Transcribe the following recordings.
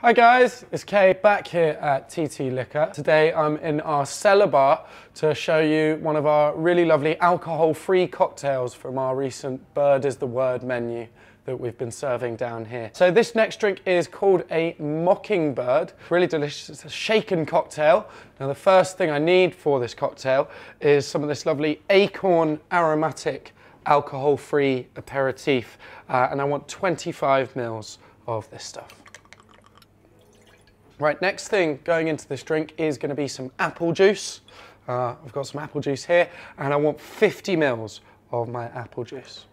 Hi guys, it's Kay back here at TT Liquor. Today I'm in our cellar bar to show you one of our really lovely alcohol-free cocktails from our recent Bird is the Word menu that we've been serving down here. So this next drink is called a Mockingbird. Really delicious, it's a shaken cocktail. Now the first thing I need for this cocktail is some of this lovely Æcorn aromatic alcohol-free aperitif. And I want 25 mils of this stuff. Right, next thing going into this drink is going to be some apple juice. I've got some apple juice here, and I want 50 mils of my apple juice.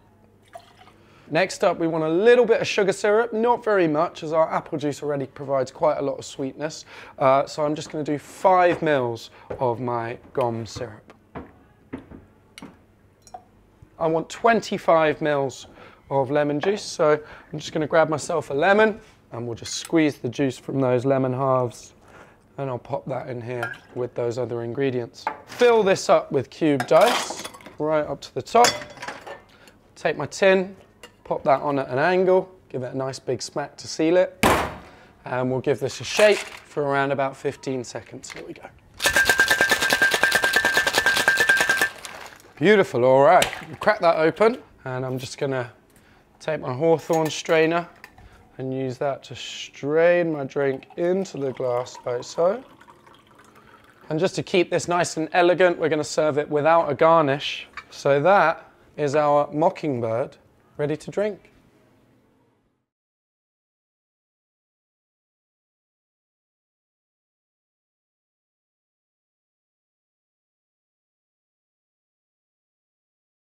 Next up, we want a little bit of sugar syrup, not very much, as our apple juice already provides quite a lot of sweetness. So I'm just going to do 5 mils of my gum syrup. I want 25 mils of lemon juice, so I'm just going to grab myself a lemon, and we'll just squeeze the juice from those lemon halves, and I'll pop that in here with those other ingredients. Fill this up with cubed ice, right up to the top. Take my tin, pop that on at an angle, give it a nice big smack to seal it, and we'll give this a shake for around about 15 seconds. Here we go. Beautiful, all right. Crack that open, and I'm just gonna take my hawthorn strainer and use that to strain my drink into the glass like so. And just to keep this nice and elegant, we're going to serve it without a garnish. So that is our Mockingbird ready to drink.